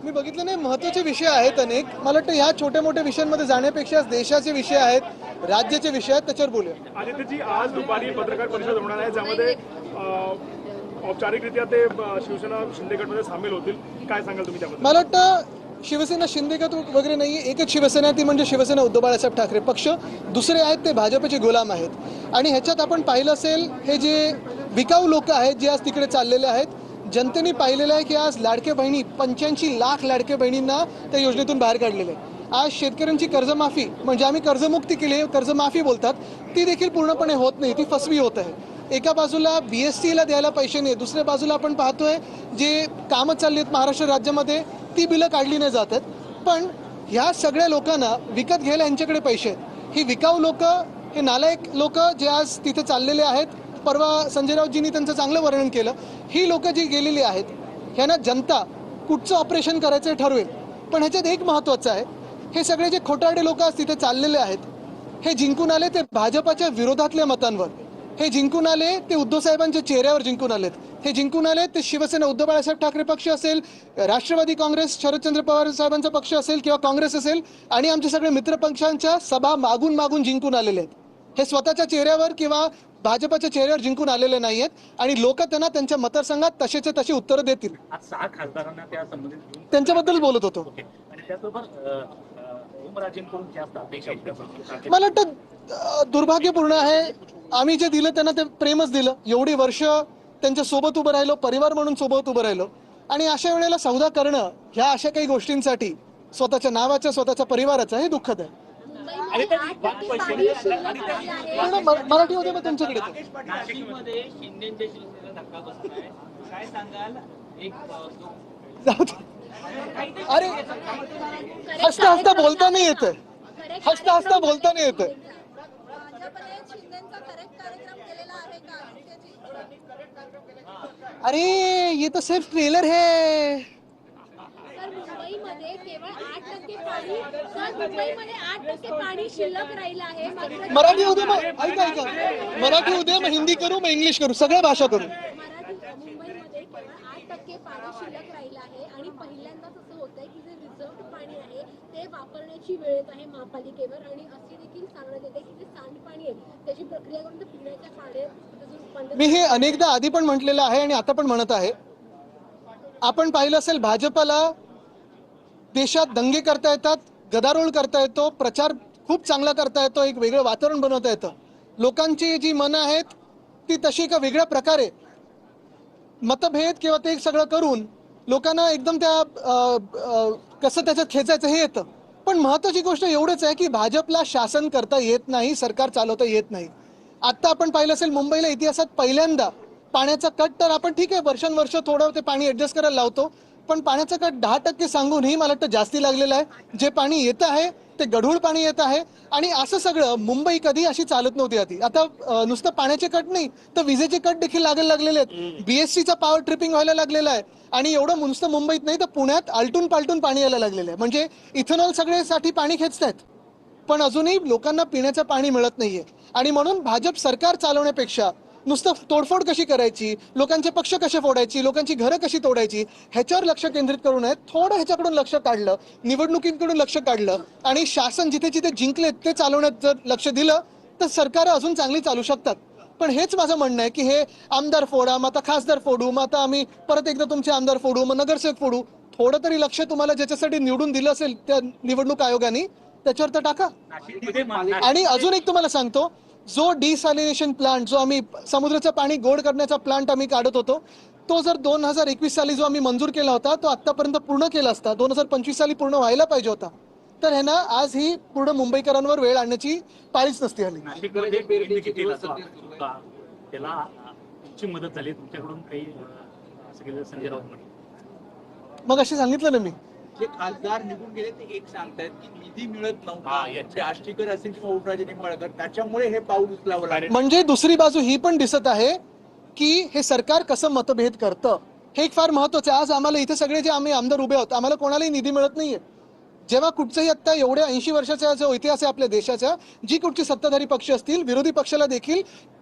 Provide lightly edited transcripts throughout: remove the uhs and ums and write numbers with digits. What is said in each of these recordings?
मी बघितलं नाही, महत्त्वाचे विषय आहेत अनेक. मला वाटतं ह्या छोट्या मोठ्या विषयांमध्ये जाण्यापेक्षा देशाचे विषय आहेत, राज्याचे विषय आहेत, त्याच्यावर बोलूया. आदित्यजी, आज दुपारी पत्रकार परिषद होणार आहे ज्यामध्ये औपचारिकरित्या ते शिवसेना शिंदे गटमध्ये सामील होतील. काय सांगाल तुम्ही त्याबद्दल? मला वाटतं शिवसेना शिंदे गट वगैरे नाही, एकच शिवसेना आहे, ती म्हणजे शिवसेना उद्धव बाळासाहेब ठाकरे पक्ष. दुसरे आहेत ते भाजपचे गुलाम आहेत. आणि ह्याच्यात आपण पाहिलं असेल, हे जे विकाऊ लोक आहेत जे आज तिकडे चाललेले आहेत, जनतेने पाहिलेलं आहे की आज लाडक्या बहिणी 85 लाख लाडक्या बहिणींना त्या योजनेतून बाहेर काढलेलं आहे. आज शेतकऱ्यांची कर्जमाफी, म्हणजे आम्ही कर्जमुक्ती केली, कर्जमाफी बोलतात, ती देखील पूर्णपणे होत नाही, ती फसवी होत आहे. एका बाजूला BSTला द्यायला पैसे नाही, दुसऱ्या बाजूला आपण पाहतोय जे कामं चालली आहेत महाराष्ट्र राज्यामध्ये ती बिलं काढली नाही जात आहेत. पण ह्या सगळ्या लोकांना विकत घ्यायला यांच्याकडे पैसे आहेत. ही विकाऊ लोक, हे नालायक लोक जे आज तिथे चाललेले आहेत, परवा संजय राऊतजींनी त्यांचं चांगलं वर्णन केलं, ही लोक जी गेलेली आहेत, ह्यांना जनता कुठचं ऑपरेशन करायचं ठरवेल. पण ह्याच्यात एक महत्त्वाचं आहे, हे सगळे जे खोटारडे लोक आज तिथे चाललेले आहेत, हे जिंकून आले ते भाजपाच्या विरोधातल्या मतांवर, हे जिंकून आले ते उद्धव साहेबांच्या चेहऱ्यावर जिंकून आलेत, हे जिंकून आले ते शिवसेना उद्धव बाळासाहेब ठाकरे पक्ष असेल, राष्ट्रवादी काँग्रेस शरदचंद्र पवार साहेबांचा पक्ष असेल किंवा काँग्रेस असेल, आणि आमचे सगळे मित्र पक्षांच्या सभा मागून मागून जिंकून आलेले आहेत. हे स्वतःच्या चेहऱ्यावर किंवा भाजपच्या चेहऱ्यावर जिंकून आलेले नाही आहेत. आणि लोक त्यांना त्यांच्या मतदारसंघात तसेचे तशी उत्तरं देतील. आज 6 खासदारांना त्या संबंधित त्यांच्याबद्दल बोलत होतो. आणि त्याचबरोबर ओमराजेंकडून जास्त अपेक्षा होत्या. मला वाटतं दुर्भाग्यपूर्ण आहे, आम्ही जे दिलं त्यांना ते प्रेमच दिलं, एवढी वर्ष त्यांच्या सोबत उभं राहिलो, परिवार म्हणून सोबत उभं राहिलो, आणि अशा वेळेला सौदा करणं ह्या अशा काही गोष्टींसाठी स्वतःच्या नावाच्या स्वतःच्या परिवाराचं हे दुःखद आहे. मराठी होते मग तुमच्याकडे नाशिकमध्ये शिंदेच्या शिवसेनेला धक्का बसलाय, काय सांगाल? जाऊ दे. अरे हसता हसता बोलता नाही येत, हसता हसता बोलता नाही येत. अरे ये तो सिर्फ ट्रेलर है. मुंबईमध्ये केवळ 8% पाणी, मुंबईमध्ये 8% पाणी शिल्लक राहिलं आहे. मराठी होते मग ऐका ऐका, मराठी होते मग हिंदी करू, मग इंग्लिश करू, सगळ्या भाषा करू. मुंबईमध्ये केवळ 8% पाणी शिल्लक राहिलं आहे आणि पहिल्यांदाच असं होतंय की जे रिझर्व्ड पाणी आहे ते वापरण्याची वेळ येत आहे महापालिकेवर. आणि असे देखील सांगण्यात येते की जे सांडपाणी आहे त्याची प्रक्रिया करून पिण्याच्या पाण्यात. मी हे अनेकदा आधी पण म्हटलेलं आहे आणि आता पण म्हणत आहे. आपण पाहिलं असेल, भाजपला देशात दंगे करता येतात, गदारोळ करता येतो, प्रचार खूप चांगला करता येतो, एक वेगळं वातावरण बनवता येतं. लोकांची जी मनं आहेत ती तशी एका वेगळ्या प्रकारे मतभेद किंवा ते सगळं करून लोकांना एकदम त्या कसं त्याच्यात खेचायचं हे येतं. पण महत्त्वाची गोष्ट एवढंच आहे की भाजपला शासन करता येत नाही, सरकार चालवता येत नाही. आत्ता आपण पाहिलं असेल, मुंबईला इतिहासात पहिल्यांदा पाण्याचा कट, तर आपण ठीक आहे वर्षानुवर्ष थोडं ते पाणी ऍडजस्ट करायला लावतो, पण पाण्याचा कट 10% सांगूनही मला वाटतं जास्ती लागलेलं आहे. जे पाणी येत आहे ते गढूळ पाणी येत आहे. आणि असं सगळं मुंबई कधी अशी चालत नव्हती आधी. आता नुसतं पाण्याचे कट नाही तर विजेचे कट देखील लागायला लागलेले आहेत. BSCचा पॉवर ट्रिपिंग व्हायला लागलेला आहे. आणि एवढं नुसतं मुंबईत नाही तर पुण्यात आलटून पालटून पाणी यायला लागलेलं आहे. म्हणजे इथेनॉल सगळ्यासाठी पाणी खेचतायत, पण अजूनही लोकांना पिण्याचं पाणी मिळत नाहीये. आणि म्हणून भाजप सरकार चालवण्यापेक्षा नुसतं तोडफोड कशी करायची, लोकांचे पक्ष कसे फोडायची, लोकांची घरं कशी तोडायची, ह्याच्यावर लक्ष केंद्रित करू नये. थोडं ह्याच्याकडून लक्ष काढलं, निवडणुकींकडून लक्ष काढलं आणि शासन जिथे जिथे जिंकले ते चालवण्यात जर लक्ष दिलं तर सरकार अजून चांगली चालू शकतात. पण हेच माझं म्हणणं आहे की हे आमदार फोडा, मग आता खासदार फोडू, मग आता आम्ही परत एकदा तुमचे आमदार फोडू, मग नगरसेवक फोडू. थोडं तरी लक्ष तुम्हाला ज्याच्यासाठी निवडून दिलं असेल त्या निवडणूक आयोगाने त्याच्यावर तर टाका. आणि अजून एक तुम्हाला सांगतो, जो डिसॅलिनेशन प्लांट, जो आम्ही समुद्राचं पाणी गोड करण्याचा प्लांट आम्ही काढत होतो, तो जर 2021 साली जो आम्ही मंजूर केला होता तो आतापर्यंत पूर्ण केला असता, 2025 साली पूर्ण व्हायला पाहिजे होता, तर ह्यांना आज ही पूर्ण मुंबईकरांवर वेळ आणण्याची पाळीच नसती हल्ली. त्याला तुमची मदत झाली तुमच्याकडून काही संजय राऊत म्हणे. मग असे सांगितलं ना मी, जे खासदार निघून गेले ते एक सांगतायत की निधी मिळत नव्हता, आष्टीकर असेल किंवा उठराजे निंबाळकर, त्याच्यामुळे हे पाऊल उचलावं लागलं. म्हणजे दुसरी बाजू ही पण दिसत आहे की हे सरकार कसं मतभेद करतं, हे एक फार महत्वाचं आहे. आज आम्हाला इथे सगळे जे आम्ही आमदार उभे आहोत, आम्हाला कोणालाही निधी मिळत नाहीये. जेव्हा कुठचंही आता एवढ्या 80 वर्षाचा जो इतिहास आहे आपल्या देशाचा, जी कुठची सत्ताधारी पक्ष असतील, विरोधी पक्षाला देखील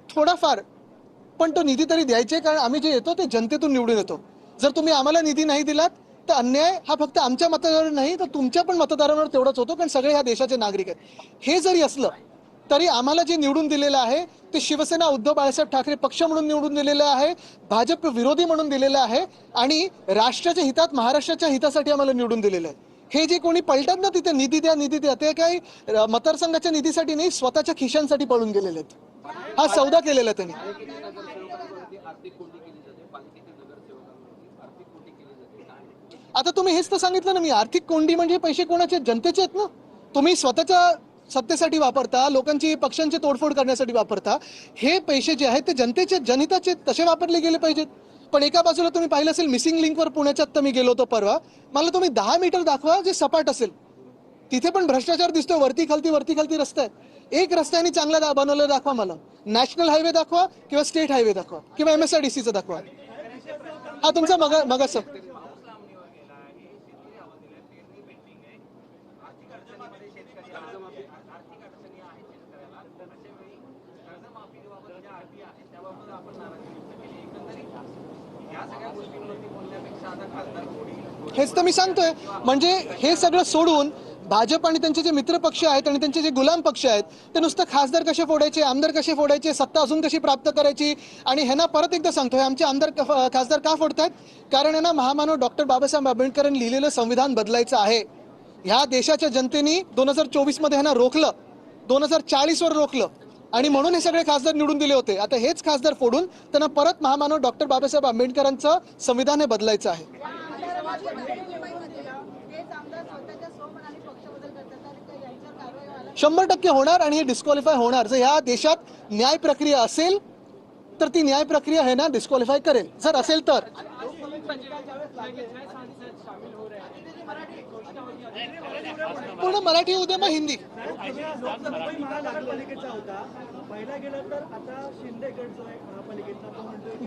थोडाफार पण तो निधी तरी द्यायचे, कारण आम्ही जे येतो ते जनतेतून निवडून येतो. जर तुम्ही आम्हाला निधी नाही दिलात तर अन्याय हा फक्त आमच्या मतदारांवर नाही तर तुमच्या पण मतदारांवर तेवढाच होतो, कारण सगळे ह्या देशाचे नागरिक आहेत. हे जरी असलं तरी आम्हाला जे निवडून दिलेलं आहे ते शिवसेना उद्धव बाळासाहेब ठाकरे पक्ष म्हणून निवडून दिलेलं आहे, भाजप विरोधी म्हणून दिलेलं आहे आणि राष्ट्राच्या हितात, महाराष्ट्राच्या हितासाठी आम्हाला निवडून दिलेलं आहे. हे जे कोणी पलटतात ना तिथे निधी द्या ते काही मतदारसंघाच्या निधीसाठी नाही, स्वतःच्या खिशांसाठी पळून गेलेले आहेत. हा सौदा केलेला आहे त्यांनी. आता तुम्ही हेच तर सांगितलं ना मी, आर्थिक कोंडी म्हणजे पैसे कोणाचे, जनतेचे आहेत ना. तुम्ही स्वतःच्या सत्तेसाठी वापरता, लोकांची पक्षांची तोडफोड करण्यासाठी वापरता. हे पैसे जे आहेत ते जनतेचे, जनहिताचे, तसे वापरले गेले पाहिजेत. पण एका बाजूला तुम्ही पाहिलं असेल मिसिंग लिंकवर पुण्याच्यात तर मी गेलो होतो परवा, मला तुम्ही 10 मीटर दाखवा जे सपाट असेल, तिथे पण भ्रष्टाचार दिसतोय. वरती खालती रस्ता आहे. एक रस्त्याने चांगला बनवलेला दाखवा मला. नॅशनल हायवे दाखवा किंवा स्टेट हायवे दाखवा किंवा MSRDCचा दाखवा. हा तुमचा मगाच हेच तर मी सांगतोय. म्हणजे हे सगळं सोडून भाजप आणि त्यांचे जे मित्र पक्ष आहेत आणि त्यांचे जे गुलाम पक्ष आहेत ते नुसतं खासदार कसे फोडायचे, आमदार कसे फोडायचे, सत्ता अजून कशी प्राप्त करायची. आणि ह्यांना परत एकदा सांगतोय, आमचे आमदार खासदार का फोडतायत? कारण यांना महामानव डॉक्टर बाबासाहेब आंबेडकरांनी लिहिलेलं संविधान बदलायचं आहे. ह्या देशाच्या जनतेने 2024 मध्ये ह्यांना रोखलं, 2040 वर रोखलं आणि म्हणून हे सगळे खासदार निवडून दिले होते. आता हेच खासदार फोडून त्यांना परत महामानव डॉक्टर बाबासाहेब आंबेडकरांचं संविधान हे बदलायचं आहे. 100% होणार आणि हे डिस्क्वालिफाय होणार. जर ह्या देशात न्याय प्रक्रिया असेल तर ती न्याय प्रक्रिया है ना डिस्क्वालिफाय करेल. जर असेल तर पूर्ण मराठी उद्या मग हिंदी.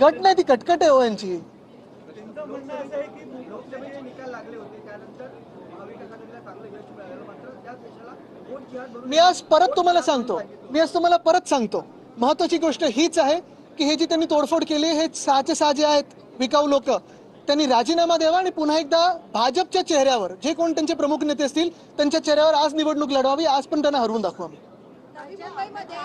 गट नाही, ती कटकट आहे हो यांची. मी आज तुम्हाला सांगतो महत्वाची गोष्ट हीच आहे की हे जी त्यांनी तोडफोड केली हे 6चे 6 जे आहेत विकाऊ लोक, त्यांनी राजीनामा द्यावा आणि पुन्हा एकदा भाजपच्या चेहऱ्यावर जे कोण त्यांचे प्रमुख नेते असतील त्यांच्या चेहऱ्यावर आज निवडणूक लढवावी. आज पण त्यांना हरवून दाखवा. नवी मुंबईमध्ये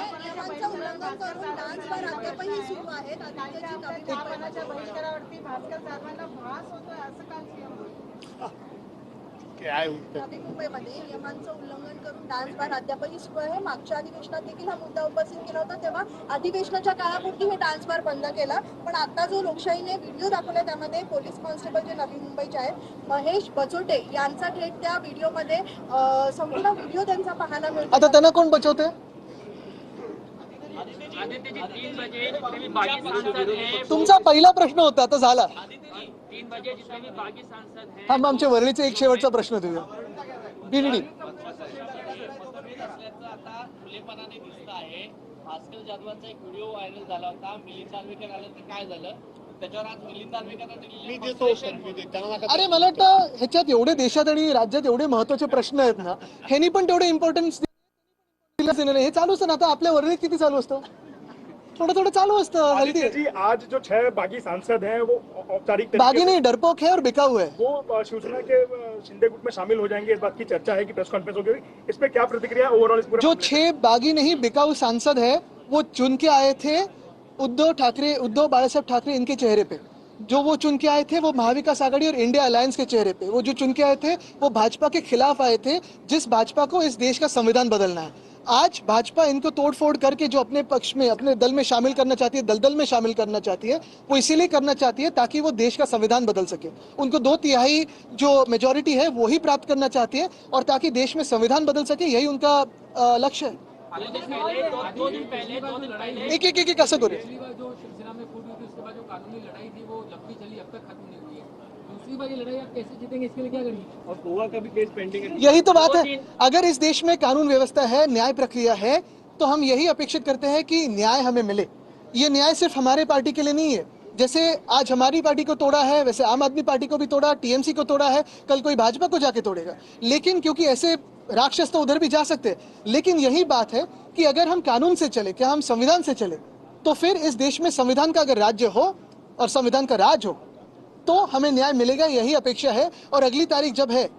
नियमांचं उल्लंघन करून डान्स बार अद्यापही सुरू आहे. मागच्या अधिवेशनात देखील हा मुद्दा उपस्थित केला होता, तेव्हा अधिवेशनाच्या काळापुरती हे डान्स बार बंद केला. पण आता जो लोकशाहीने व्हिडिओ दाखवला त्यामध्ये पोलीस कॉन्स्टेबल जे नवी मुंबईचे आहेत महेश बचोटे यांचा थेट त्या व्हिडिओमध्ये संपूर्ण व्हिडिओ त्यांचा पाहायला मिळतो. आता त्यांना कोण बचवते? तुमचा पहिला प्रश्न होता आता झाला. हा मग आमच्या वरळीचा एक शेवटचा प्रश्न देऊया. बीडीडी भास्कर जाधवांचा एक व्हिडिओ व्हायरल झाला होता. मिलिंद दानवेकर आलं तर काय झालं त्याच्यावर आज मिलिंद दानवेकर. अरे मला वाटतं ह्याच्यात एवढे देशात आणि राज्यात एवढे महत्वाचे प्रश्न आहेत ना, ह्यांनी पण तेवढे इम्पॉर्टन्स दिलं. हे चालू असतं ना, आता आपल्या वरळीत किती चालू असतं, थोडं चालू असतं. हल्दी जी आज जो 6 बागी सांसद हैं वो औपचारिक बागी नहीं, डरपोक है और बिकाऊ है. वो शिवसेना के शिंदे गुट में शामिल हो जाएंगे, इस बात की चर्चा है कि प्रेस कॉन्फ्रेंस होगी. इस पे क्या प्रतिक्रिया ओवरऑल इस पूरे जो 6 बागी नहीं बिकाऊ सांसद है वो चुन के आए थे उद्धव बाळासाहेब ठाकरे इनके चेहरे पे. जो वो चुन के आए थे वो महाविकास आघाड़ी और इंडिया अलायंस के चेहरे पे. वो जो चुन के आए थे वो भाजपा के खिलाफ आए थे, जिस भाजपा को इस देश का संविधान बदलना है. आज भाजपा इनको तोड़फोड़ करके जो अपने पक्ष में, अपने दल में शामिल करना चाहती है, दलदल में शामिल करना चाहती है, वो इसीलिए करना चाहती है ताकि वो देश का संविधान बदल सके. उनको 2/3 जो मेजॉरिटी है वो ही प्राप्त करना चाहती है और ताकि देश में संविधान बदल सके, यही उनका लक्ष्य है. एक असं करू. जो शिवसेना में फूट हुई थी उसके बाद जो कानूनी लड़ाई थी वो लंबी चली, अब तक खत्म नहीं हुई है. दूसरी बार ये लड़ाई आप कैसे जीतेंगे, इसके लिए क्या करेंगे? और गोवा का भी केस पेंडिंग है. यही तो बात है. अगर इस देश में कानून व्यवस्था है, न्याय प्रक्रिया है, तो हम यही अपेक्षित करते हैं कि न्याय हमें मिले. ये न्याय सिर्फ हमारे पार्टी के लिए नहीं है. जैसे आज हमारी पार्टी को तोड़ा है वैसे आम आदमी पार्टी को भी तोड़ा, टीएमसी को तोड़ा है, कल कोई भाजपा को जाके तोड़ेगा. लेकिन क्योंकि ऐसे राक्षस तो उधर भी जा सकते हैं, लेकिन यही बात है कि अगर हम कानून से चले, क्या हम संविधान से चले, तो फिर इस देश में संविधान का अगर राज्य हो और संविधान का राज हो तो हमें न्याय मिलेगा, यही अपेक्षा है, और अगली तारीख जब है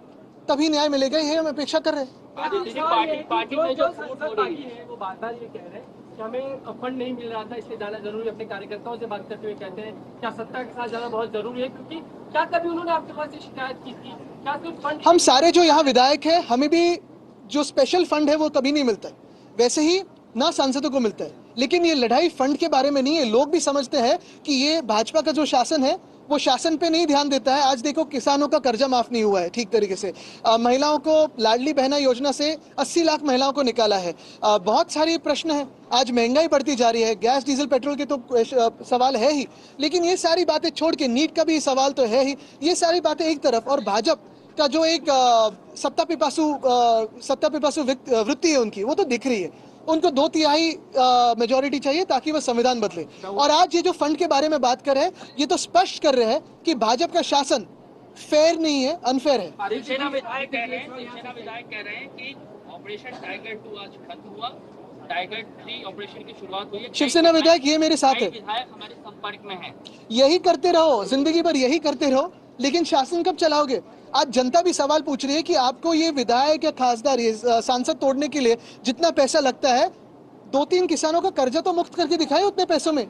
तभी न्याय मिलेगा, यही हम अपेक्षा कर रहे हैं। पार्टी में जो सांसद बाकी है वो बार बार ये कह रहे हैं कि हमें फंड नहीं मिल रहा था, इसलिए जाना जरूरी। अपने कार्यकर्ताओं से बात करते हुए कहते हैं क्या सत्ता के साथ जाना बहुत जरूरी है, क्योंकि क्या कभी उन्होंने आपके पास ये शिकायत की थी? क्या सिर्फ फंड? हम सारे जो यहाँ विधायक हैं, हमें भी जो स्पेशल फंड है वो कभी नहीं मिलता है, वैसे ही ना सांसदों को मिलता है। लेकिन ये लड़ाई फंड के बारे में नहीं है। लोग भी समझते हैं कि ये भाजपा का जो शासन है वो शासन पे नहीं ध्यान देता है। आज देखो, किसानों का कर्जा माफ नहीं हुआ है ठीक तरीके से, महिलाओं को लाडली बहना योजना से 80 लाख महिलाओं को निकाला है। बहुत सारे प्रश्न हैं। आज महंगाई बढ़ती जा रही है, गैस डीजल पेट्रोल के तो सवाल है ही, लेकिन ये सारी बातें छोड़ के नीट का भी सवाल तो है ही। ये सारी बातें एक तरफ, और भाजपा का जो एक सत्ता पिपासु वृत्ति है उनकी, वो तो दिख रही है। उनको 2/3 मेजोरिटी चाहिए ताकि वह संविधान बदले। और आज ये जो फंड के बारे में बात कर रहे हैं, ये तो स्पष्ट कर रहे हैं कि भाजपा का शासन फेयर नहीं है, अनफेयर है। शिवसेना विधायक कह रहे हैं कि ऑपरेशन टाइगर 2 आज खत्म हुआ, टाइगर 3 ऑपरेशन की शुरुआत हुई है। शिवसेना विधायक ये मेरे साथ है, विधायक हमारे संपर्क में है। यही करते रहो, जिंदगी भर यही करते रहो, लेकिन शासन कब चलाओगे? आज जनता भी सवाल पूछ रही है कि आपको ये विधायक या खासदार, ये सांसद तोड़ने के लिए जितना पैसा लगता है, 2-3 किसानों का कर्जा तो मुक्त करके दिखाए उतने पैसों में।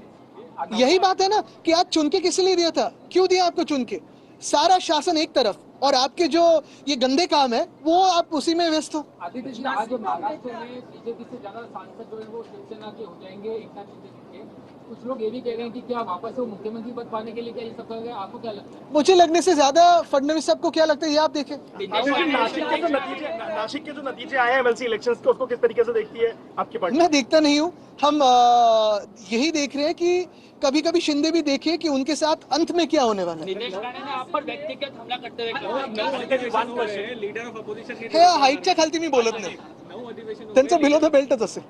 यही बात है ना कि आज चुन के किस लिए दिया था, क्यों दिया आपको चुन के? सारा शासन एक तरफ और आपके जो ये गंदे काम है वो आप उसी में व्यस्त हो। आदित्य जी, आज महाराष्ट्र में बीजेपी से ज्यादा सांसद जो है वो शिवसेना के हो जाएंगे, एकनाथ शिंदे के। कुछ लोग ये भी कह रहे हैं कि क्या वापस वो मुख्यमंत्री पद पाने के लिए क्या ये सब करेंगे? आपको क्या लगता है? मुझे लगने से ज्यादा फडणवीस साहब को क्या लगता है, ये आप देखें। नासिक के जो नतीजे आए हैं एमएलसी इलेक्शंस के, उसको किस तरीके से देखती है आपकी पार्टी? मैं देखता नहीं हूँ। हम यही देख रहे हैं कि कभी कभी शिंदे भी देखिए कि उनके साथ अंत में क्या होने वाला है। निलेश राणे ने आप पर व्यक्तिगत हमला करते हुए लीडर ऑफ ऑपोजिशन हे हाईटच्या खालती मी बोलत नाही, त्यांचं बिलो द बेल्टच असेल।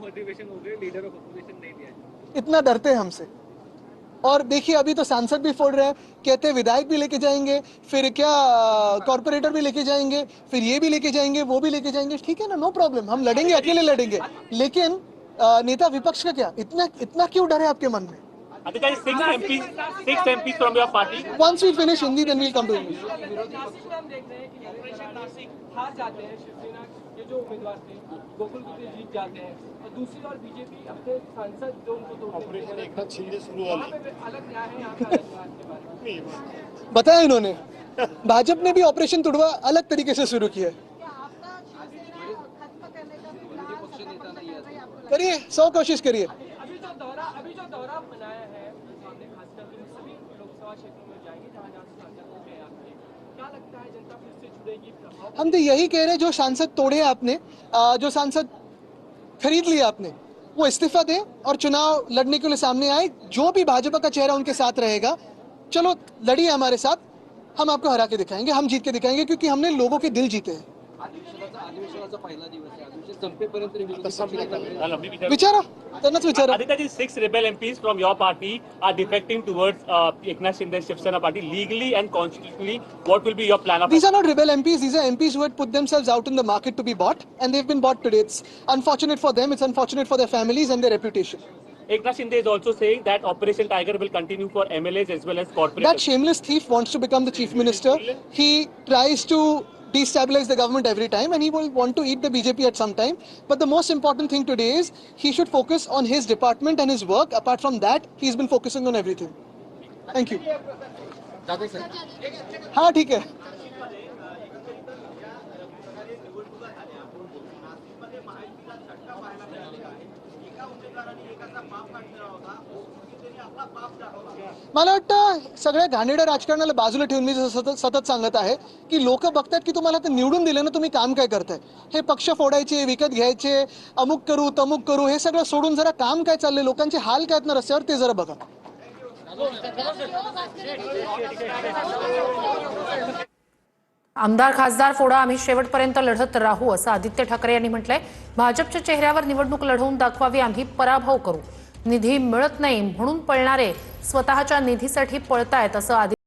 अधिवेशन हो गए, लीडर ऑफ ऑपोजिशन नहीं दिया है। इतना डरते हैं हमसे। और देखिए, अभी तो सांसद भी फोड़ रहे हैं, कहते हैं विधायक भी लेके जाएंगे, फिर क्या कॉर्पोरेटर भी लेके जाएंगे, फिर ये भी लेके जाएंगे, वो भी लेके जाएंगे। ठीक है ना, नो प्रॉब्लम, हम लड़ेंगे, अकेले लड़ेंगे। लेकिन नेता विपक्ष का क्या, इतना क्यों डर है आपके मन में? Aditya, 6 MPs from your party. Once we finish Hindi, then we'll come to English. हम देख रहे हैं कि ऑपरेशन नासिक हार जाते हैं शिवसेना के जो उम्मीदवार थे, गोकुल दुबे जीत जाते हैं, और दूसरी ओर बीजेपी अपने सांसद जो उनको ऑपरेशन एकनाथ शिंदे शुरू वाले अलग न्याय है, यहाँ का अलग न्याय के बारे में बताया इन्होंने, भाजपा ने भी ऑपरेशन तुड़वा अलग तरीके से शुरू किया है। करिए, 100 कोशिश करिए। अभी जो दौरा बनाया है सामने, खासकर सभी लोकसभा क्षेत्रों में जाएंगे जहाँ सांसद होंगे आपके, क्या लगता है जनता फिर से जुड़ेगी? हम तो यही कह रहे हैं, जो सांसद तोड़े आपने, जो सांसद खरीद लिया आपने, वो इस्तीफा दें और चुनाव लड़ने के लिए सामने आए। जो भी भाजपा का चेहरा उनके साथ रहेगा, चलो लड़िए हमारे साथ, हम आपको हरा के दिखाएंगे, हम जीत के दिखाएंगे, क्योंकि हमने लोगों के दिल जीते हैं। अधिवेशनाचा पहिला दिवस आहे, अधिवेशन संपेपर्यंत विचारा, त्यांनाच विचारा। Aditya ji, 6 rebel MPs from your party are defecting towards Eknath Shinde Shiv Sena party. Legally and constitutionally, what will be your plan of These are not rebel MPs. These are MPs who had put themselves out in the market to be bought, and they've been bought today. It's unfortunate for them. It's unfortunate for their families and their reputation. Eknath Shinde is also saying that Operation Tiger will continue for MLAs as well as corporates. That shameless thief wants to become the chief minister. He tries to destabilize the government every time, and he will want to eat the BJP at some time. But the most important thing today is he should focus on his department and his work. Apart from that, he's been focusing on everything. Thank you. हाँ ठीक है। मला वाटतं सगळ्या घाणेरड्या राजकारणाला बाजूला ठेवून मी सतत सांगत आहे की लोक बघतात की तुम्हाला ते निवडून दिले ना, तुम्ही काम काय करताय, हे पक्ष फोडायचे, विकत घ्यायचे, अमुक करू तमुक करू, हे सगळं सोडून जरा काम काय चाललंय, लोकांचे हाल काय आहेत ना रस्त्यावर, ते जरा बघा। आमदार खासदार फोडा, आम्ही शेवटपर्यंत लढत राहू असं आदित्य ठाकरे यांनी म्हटलंय। भाजपच्या चेहऱ्यावर निवडणूक लढवून दाखवावी, आम्ही पराभव करू। निधी मिळत नाही म्हणून पळणारे स्वतःच्या निधीसाठी पळतायत असं